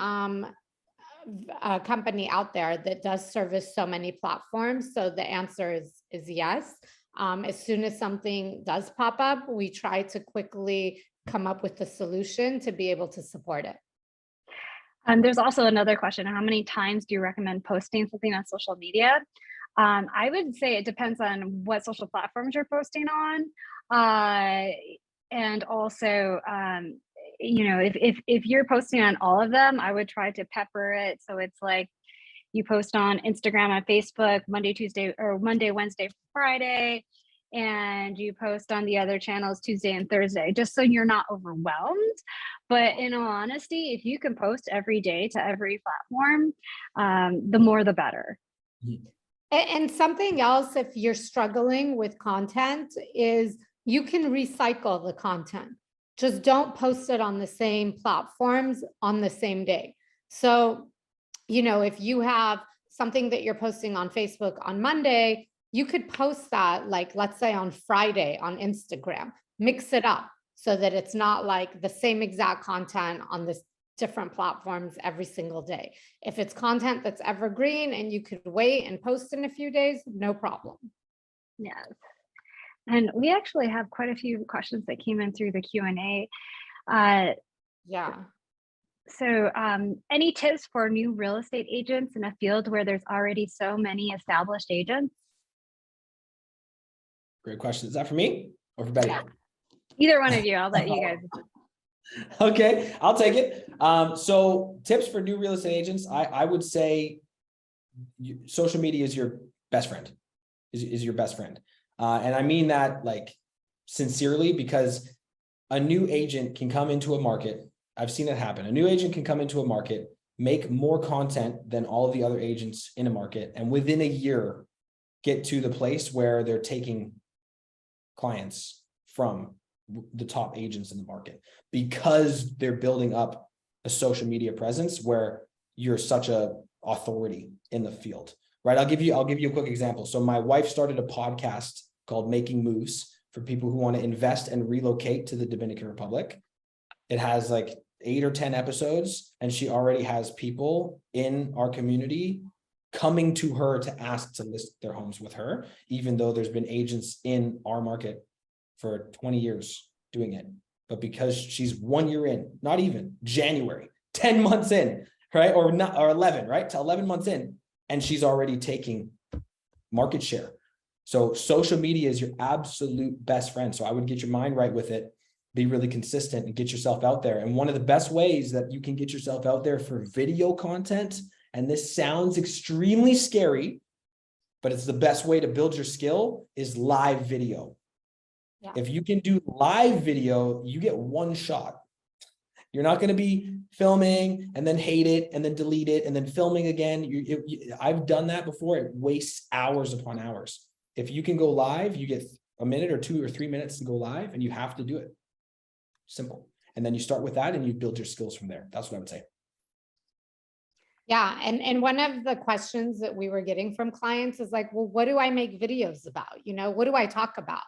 company out there that does service so many platforms. So the answer is yes. As soon as something does pop up, we try to quickly come up with a solution to be able to support it. There's also another question. How many times do you recommend posting something on social media? I would say it depends on what social platforms you're posting on. And also, if you're posting on all of them, I would try to pepper it. So it's like you post on Instagram and Facebook Monday, Tuesday, or Monday, Wednesday, Friday, and you post on the other channels Tuesday and Thursday, just so you're not overwhelmed. But in all honesty, if you can post every day to every platform, the more the better. And something else, if you're struggling with content, is you can recycle the content. Just don't post it on the same platforms on the same day. So, if you have something that you're posting on Facebook on Monday, you could post that, like, let's say on Friday on Instagram, mix it up so that it's not like the same exact content on the different platforms every single day. If it's content that's evergreen and you could wait and post in a few days, no problem. Yes. And we actually have quite a few questions that came in through the Q&A. Yeah. So any tips for new real estate agents in a field where there's already so many established agents? Great question. Is that for me or for Betty? Yeah. Either one of you. I'll let you guys. Okay, I'll take it. So tips for new real estate agents, I would say social media is your best friend, is your best friend. And I mean that like sincerely, because a new agent can come into a market. I've seen it happen. A new agent can come into a market, make more content than all of the other agents in a market, and within a year get to the place where they're taking clients from the top agents in the market because they're building up a social media presence where you're such a authority in the field, right? I'll give you a quick example. So my wife started a podcast called Making Moves for people who want to invest and relocate to the Dominican Republic. It has like 8 or 10 episodes, and she already has people in our community coming to her to ask to list their homes with her, even though there's been agents in our market for 20 years doing it. But because she's 1 year in, not even January, 10 months in, right? Or 11, right? To 11 months in, and she's already taking market share. So social media is your absolute best friend. So I would get your mind right with it, be really consistent and get yourself out there. And one of the best ways that you can get yourself out there for video content, and this sounds extremely scary, but it's the best way to build your skill is live video. Yeah. If you can do live video, you get one shot. You're not going to be filming and then hate it and then delete it and then filming again. I've done that before. It wastes hours upon hours. If you can go live, you get a minute or 2 or 3 minutes to go live, and you have to do it. Simple. And then you start with that and you build your skills from there. That's what I would say. Yeah. And one of the questions that we were getting from clients is like, well, what do I make videos about? You know, what do I talk about?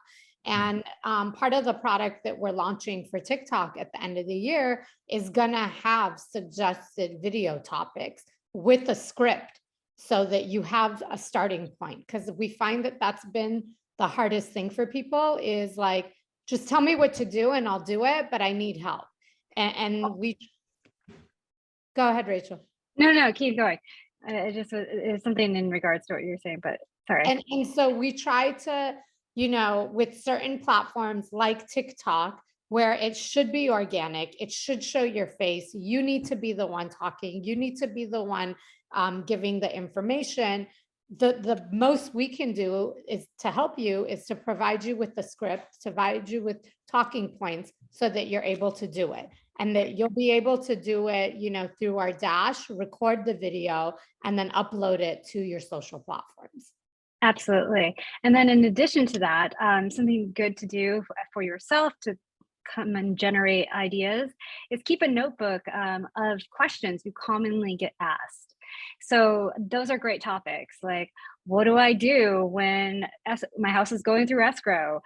And part of the product that we're launching for TikTok at the end of the year is going to have suggested video topics with a script so that you have a starting point. Because we find that that's been the hardest thing for people is like, just tell me what to do and I'll do it, but I need help. And we, go ahead, Rachel. No, keep going. It's something in regards to what you're saying, but sorry. And so we try to, you know, with certain platforms like TikTok, where it should be organic, it should show your face. You need to be the one talking. You need to be the one giving the information. The most we can do is to help you is to provide you with the script, to provide you with talking points so that you're able to do it. And that you'll be able to do it, you know, through our dash, record the video, and then upload it to your social platforms. Absolutely. And then in addition to that, something good to do for yourself to come and generate ideas is keep a notebook of questions you commonly get asked. So those are great topics. Like, what do I do when my house is going through escrow?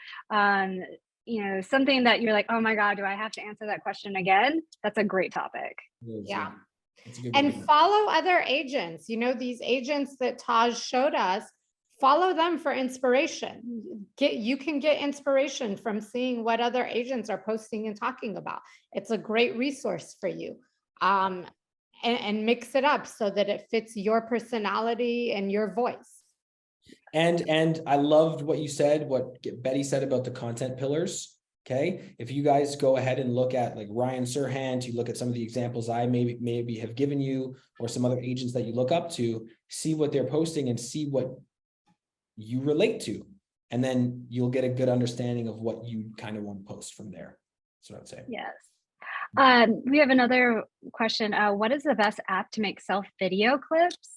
You know, something that you're like, oh my God, do I have to answer that question again? That's a great topic. Yeah. And follow other agents. You know, these agents that Tahj showed us, follow them for inspiration. You can get inspiration from seeing what other agents are posting and talking about. It's a great resource for you. And mix it up so that it fits your personality and your voice. And I loved what you said, what Betty said about the content pillars. Okay. If you guys go ahead and look at like Ryan Serhant, you look at some of the examples I maybe have given you, or some other agents that you look up to, see what they're posting and see what you relate to. And then you'll get a good understanding of what you kind of want to post from there. That's what I'd say. Yes. We have another question. What is the best app to make self-video clips?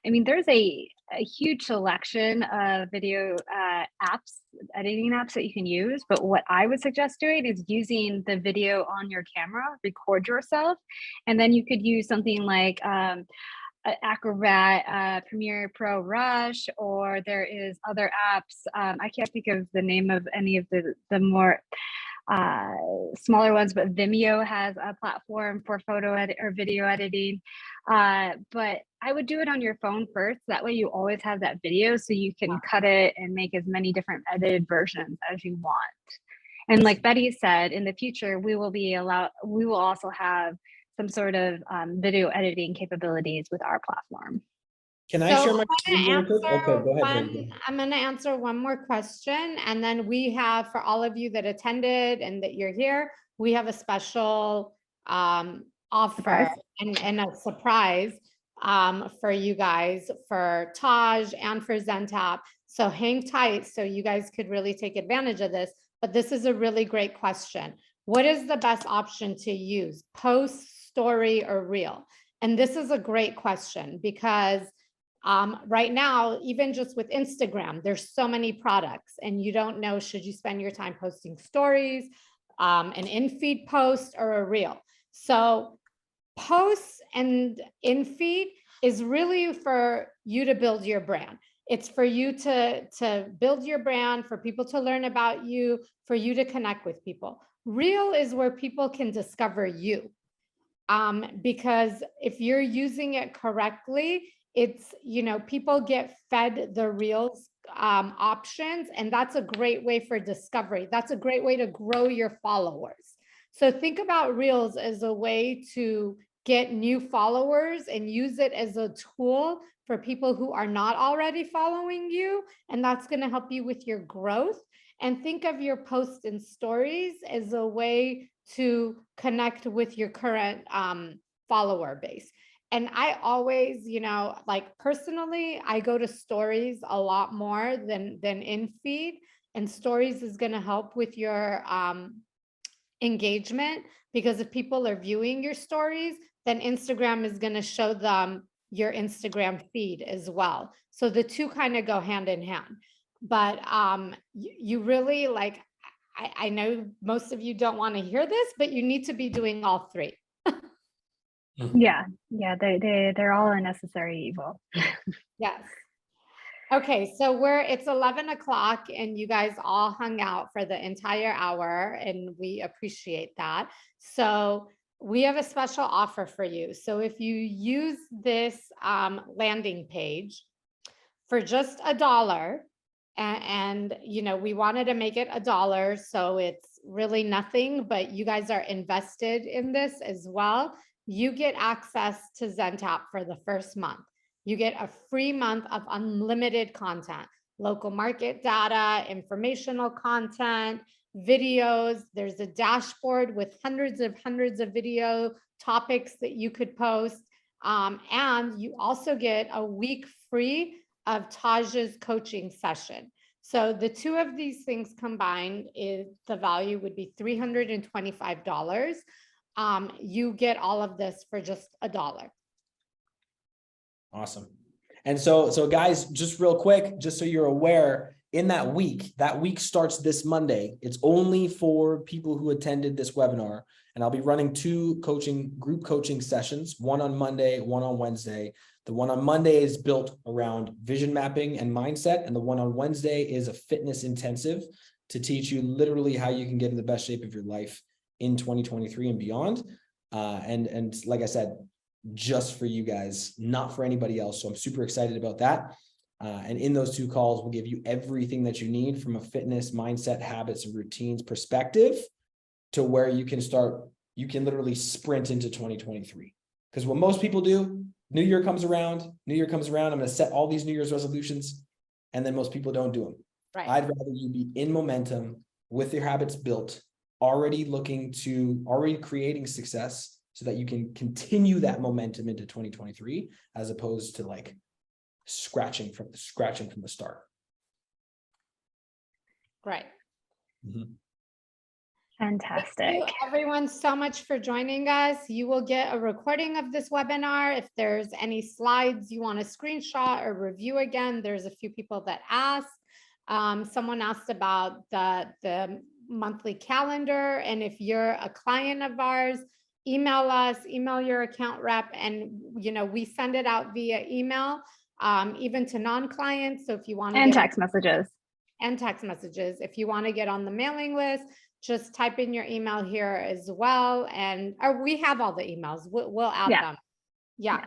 I mean, there's a huge selection of video apps, editing apps that you can use. But what I would suggest doing is using the video on your camera, record yourself. And then you could use something like Acrobat, Premiere Pro Rush, or there is other apps. I can't think of the name of any of the more smaller ones, but Vimeo has a platform for photo edit or video editing. But I would do it on your phone first. That way you always have that video so you can cut it and make as many different edited versions as you want. And like Betty said, in the future, we will also have some sort of video editing capabilities with our platform. Can I share my screen real quick? Okay, go ahead. I'm going to answer one more question. And then we have, for all of you that attended and that you're here, we have a special offer and a surprise for you guys, for Tahj and for Zentap. So hang tight so you guys could really take advantage of this. But this is a really great question. What is the best option to use? Post, story, or reel? And this is a great question because right now, even just with Instagram, there's so many products and you don't know, should you spend your time posting stories, an in-feed post, or a reel? So posts and in-feed is really for you to build your brand. It's for you to build your brand, for people to learn about you, for you to connect with people. Reel is where people can discover you. Because if you're using it correctly, it's, you know, people get fed the reels options, and that's a great way for discovery. That's a great way to grow your followers. So think about reels as a way to get new followers and use it as a tool for people who are not already following you. And that's going to help you with your growth. And think of your posts and stories as a way to connect with your current follower base. And I always, like personally, I go to stories a lot more than in feed, and stories is going to help with your engagement, because if people are viewing your stories, then Instagram is going to show them your Instagram feed as well. So the two kind of go hand in hand. But you really like, I know most of you don't want to hear this, but you need to be doing all three. Yeah, they're all a necessary evil. Yes. Okay, so it's 11 o'clock and you guys all hung out for the entire hour, and we appreciate that. So we have a special offer for you. So if you use this landing page for just $1, and we wanted to make it $1, so it's really nothing, but you guys are invested in this as well. You get access to Zentap for the first month. You get a free month of unlimited content, local market data, informational content, videos. There's a dashboard with hundreds of video topics that you could post. And you also get a week free of Tahj's coaching session. So the two of these things combined, is the value would be $325. You get all of this for just $1. Awesome. And so guys, just real quick, just so you're aware, in that week starts this Monday. It's only for people who attended this webinar. And I'll be running 2 group coaching sessions, one on Monday, one on Wednesday. The one on Monday is built around vision mapping and mindset. And the one on Wednesday is a fitness intensive to teach you literally how you can get in the best shape of your life in 2023 and beyond. And like I said, just for you guys, not for anybody else. So I'm super excited about that. And in those 2 calls, we'll give you everything that you need from a fitness, mindset, habits, and routines perspective to where you can literally sprint into 2023. Because what most people do, New Year comes around, I'm going to set all these New Year's resolutions, and then most people don't do them. Right. I'd rather you be in momentum with your habits built, already creating success, so that you can continue that momentum into 2023, as opposed to like scratching from the start. Right. Mm-hmm. Fantastic. Thank you everyone so much for joining us. You will get a recording of this webinar. If there's any slides you want to screenshot or review again, there's a few people that asked. Someone asked about the monthly calendar, and if you're a client of ours, email us, email your account rep, and we send it out via email, even to non-clients. So if you want to and text messages. If you want to get on the mailing list, just type in your email here as well, and we have all the emails. We'll add them. Yeah.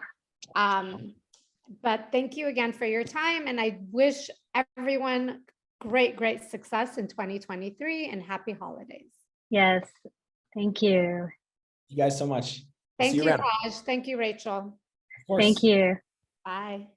But thank you again for your time, and I wish everyone great success in 2023 and happy holidays. Yes. Thank you. You guys so much. Thank you, Tahj. Thank you, Rachel. Of course. Thank you. Bye.